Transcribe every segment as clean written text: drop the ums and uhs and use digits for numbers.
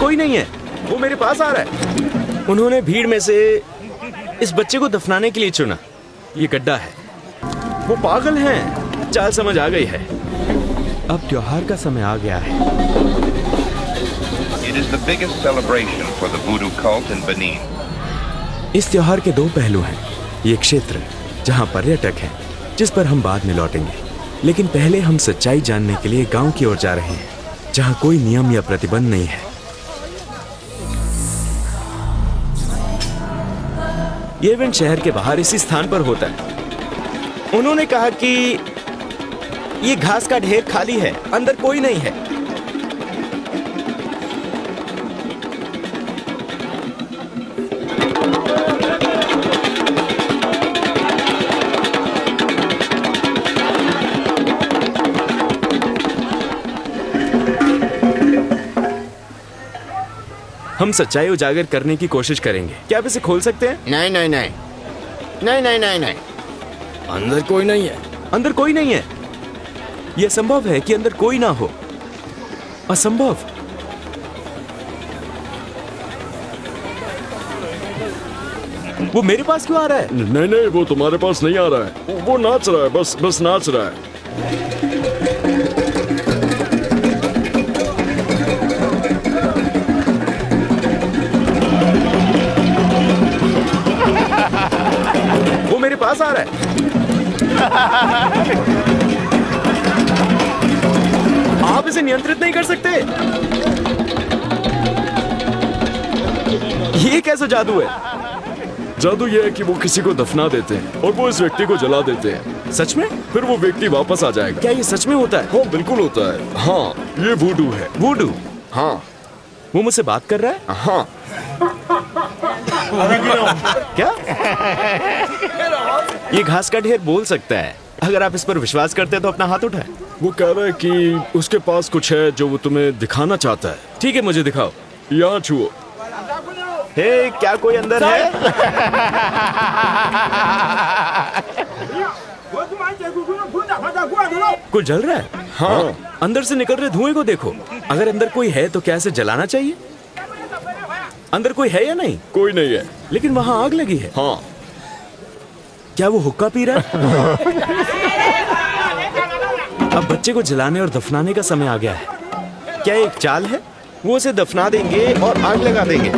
कोई नहीं है, वो मेरे पास आ रहा है। उन्होंने भीड़ में से इस बच्चे को दफनाने के लिए चुना। ये गड्ढा है। वो पागल हैं। चाल समझ आ गई है। अब त्योहार का समय आ गया है। It is the biggest celebration for the voodoo cult in Benin. इस त्योहार के दो पहलू हैं। ये क्षेत्र जहां पर्यटक हैं, जिस पर हम बाद में लौटेंगे, लेकिन पहले हम सच्चाई जानने के लिए गांव की ओर जा रहे हैं, जहां कोई नियम या प्रतिबंध नहीं है। ये इवेंट शहर के बाहर इसी स्थान पर होता है। उन्होंने कहा कि ये घास का ढेर खाली है, अंदर कोई नहीं है। हम सच्चाई उजागर करने की कोशिश करेंगे। क्या आप इसे खोल सकते हैं? नहीं नहीं नहीं नहीं नहीं नहीं नहीं, अंदर कोई नहीं है। अंदर कोई नहीं है। यह संभव है कि अंदर कोई ना हो। असंभव। वो मेरे पास क्यों आ रहा है? नहीं नहीं, वो तुम्हारे पास नहीं आ रहा है। वो नाच रहा है, बस नाच रहा है। वो मेरे पास आ रहा है। आप इसे नियंत्रित नहीं कर सकते। ये कैसा जादू है? जादू ये है कि वो किसी को दफना देते हैं और वो इस व्यक्ति को जला देते हैं। सच में? फिर वो व्यक्ति वापस आ जाएगा। क्या ये सच में होता है? हाँ बिल्कुल होता है। हाँ, ये वूडू है। वूडू? हाँ। वो मुझसे बात कर रहा है? हाँ। क्या? ये घास का ढेर बोल सकता है। अगर आप इस पर विश्वास करते हैं तो अपना हाथ उठाएं। वो कह रहा है कि उसके पास कुछ है जो वो तुम्हें दिखाना चाहता है। ठीक है, मुझे दिखाओ। यहाँ छुओ। हे, क्या कोई अंदर है? कुछ जल रहा है? हाँ। अंदर से निकल रहे धुएं को देखो। अगर अंदर कोई है तो क्या इसे जलाना चाहिए? अंदर कोई है या नहीं? कोई नहीं है। लेकिन वहां आग लगी है। हाँ। क्या वो हुक्का पी रहा है? अब बच्चे को जलाने और दफनाने का समय आ गया है। क्या एक चाल है? वो उसे दफना देंगे और आग लगा देंगे।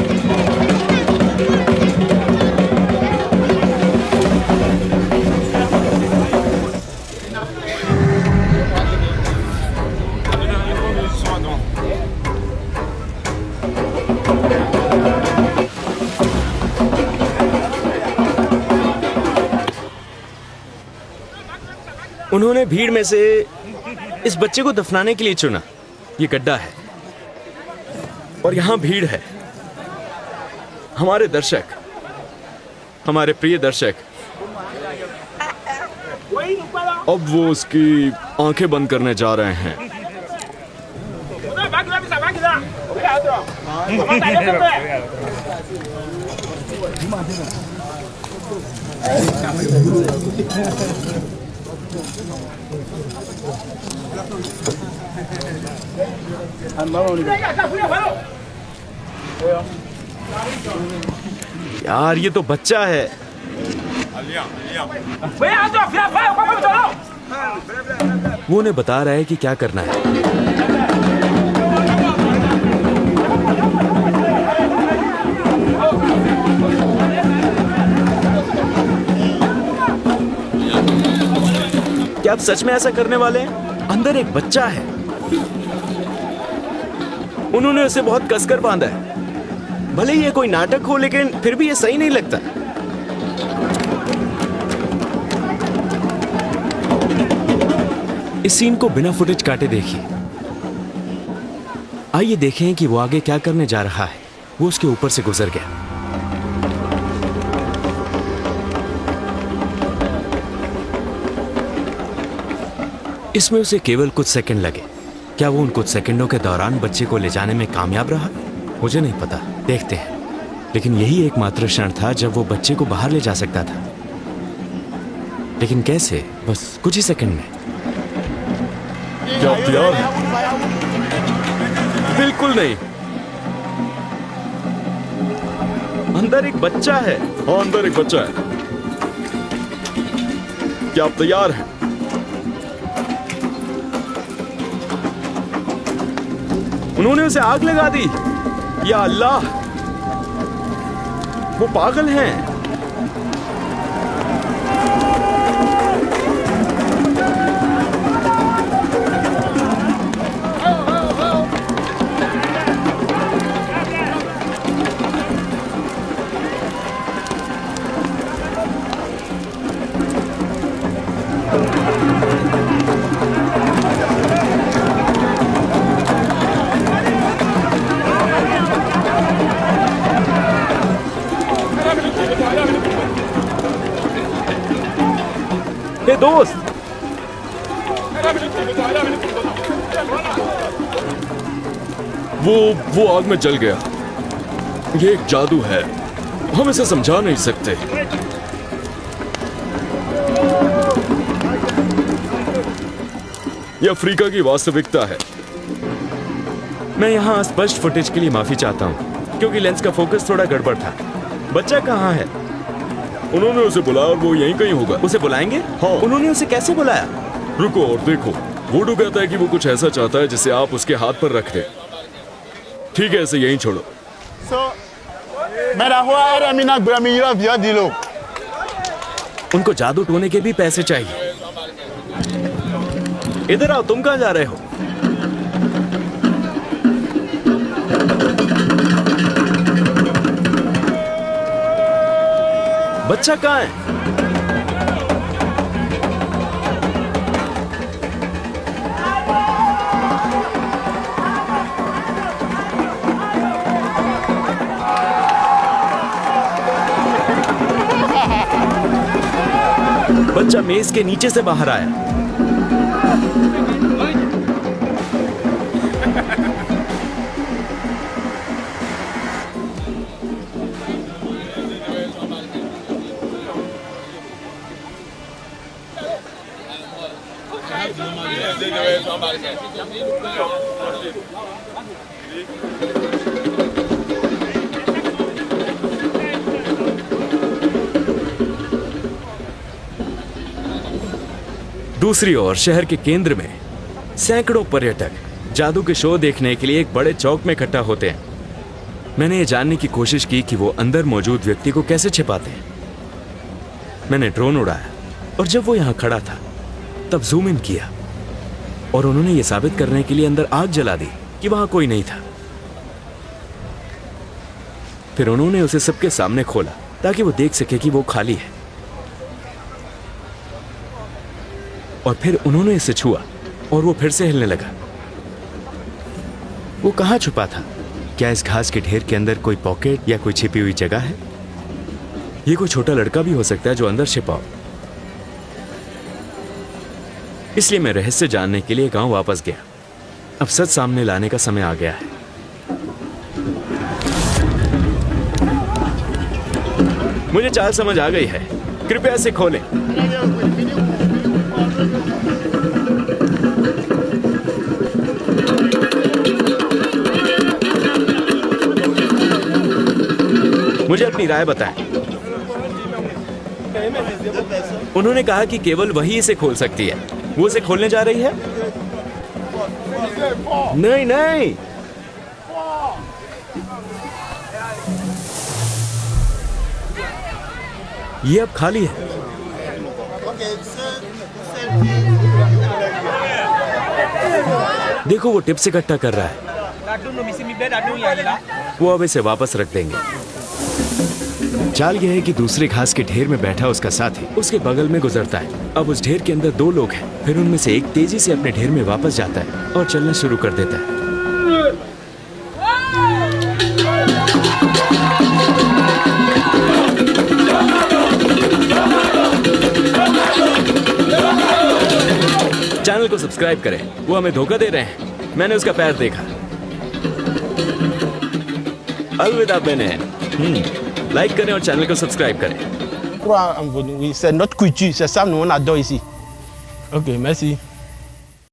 उन्होंने भीड़ में से इस बच्चे को दफनाने के लिए चुना। ये गड्ढा है और यहां भीड़ है। हमारे दर्शक, हमारे प्रिय दर्शक। अब वो उसकी आंखें बंद करने जा रहे हैं। यार, ये तो बच्चा है। वो उन्हें बता रहा है कि क्या करना है। क्या आप सच में ऐसा करने वाले हैं? अंदर एक बच्चा है। उन्होंने उसे बहुत कसकर बांधा है। भले ही ये कोई नाटक हो, लेकिन फिर भी ये सही नहीं लगता। इस सीन को बिना फुटेज काटे देखिए। आइए देखें कि वो आगे क्या करने जा रहा है। वो उसके ऊपर से गुजर गया। इसमें उसे केवल कुछ सेकंड लगे। क्या वो उन कुछ सेकंडों के दौरान बच्चे को ले जाने में कामयाब रहा? मुझे नहीं पता, देखते हैं। लेकिन यही एकमात्र क्षण था जब वो बच्चे को बाहर ले जा सकता था। लेकिन कैसे? बस कुछ ही सेकंड में। क्या आप तैयार हैं? बिल्कुल नहीं। अंदर एक बच्चा है। हाँ, अंदर एक बच्चा है। क्या आप तैयार हैं? उन्होंने उसे आग लगा दी। या अल्लाह, वो पागल हैं। हे दोस्त, वो आग में जल गया। ये एक जादू है, हम इसे समझा नहीं सकते। यह अफ्रीका की वास्तविकता है। मैं यहाँ स्पष्ट फुटेज के लिए माफी चाहता हूँ क्योंकि लेंस का फोकस थोड़ा गड़बड़ था। बच्चा कहाँ है? उन्होंने उसे बुलाया और वो यहीं कहीं होगा। उसे बुलाएंगे? हाँ। उन्होंने उसे कैसे बुलाया? रुको और देखो। वुडू कहता है कि वो कुछ ऐसा चाहता है जिसे आप उसके हाथ पर रख दें। ठीक है, इसे यहीं छोड़ो। उनको जादू टोने के भी पैसे चाहिए। इधर आओ, तुम कहाँ जा रहे हो? बच्चा कहाँ है? बच्चा मेज के नीचे से बाहर आया। दूसरी ओर शहर के केंद्र में सैकड़ों पर्यटक जादू के शो देखने के लिए एक बड़े चौक में इकट्ठा होते हैं। मैंने ये जानने की कोशिश की कि वो अंदर मौजूद व्यक्ति को कैसे छिपाते हैं। मैंने ड्रोन उड़ाया और जब वो यहां खड़ा था तब जूम इन किया और उन्होंने ये साबित करने के लिए अंदर आग जला दी कि वहां कोई नहीं था। फिर उन्होंने उसे सबके सामने खोला ताकि वो देख सके कि वो खाली है। और फिर उन्होंने इसे छुआ और वो फिर से हिलने लगा। वो कहां छुपा था? क्या इस घास के ढेर के अंदर कोई पॉकेट या कोई छिपी हुई जगह है? ये कोई छोटा लड़का भी हो सकता है जो अंदर छिपा हो। इसलिए मैं रहस्य जानने के लिए गांव वापस गया। अब सच सामने लाने का समय आ गया है। मुझे चाल समझ आ गई है। कृपया इसे खोलें। मुझे अपनी राय बताएं। उन्होंने कहा कि केवल वही इसे खोल सकती है। वो इसे खोलने जा रही है? नहीं नहीं, ये अब खाली है। देखो, वो टिप्स इकट्ठा कर रहा है। वो अब इसे वापस रख देंगे। चाल यह है कि दूसरे घास के ढेर में बैठा उसका साथी उसके बगल में गुजरता है। अब उस ढेर के अंदर दो लोग हैं। फिर उनमें से एक तेजी से अपने ढेर में वापस जाता है और चलना शुरू कर देता है। चैनल को सब्सक्राइब करें। वो हमें धोखा दे रहे हैं। मैंने उसका पैर देखा। अलविदा बेने। लाइक करें और चैनल को सब्सक्राइब करें। C'est notre culture, c'est ça nous on adore ici. Ok, merci.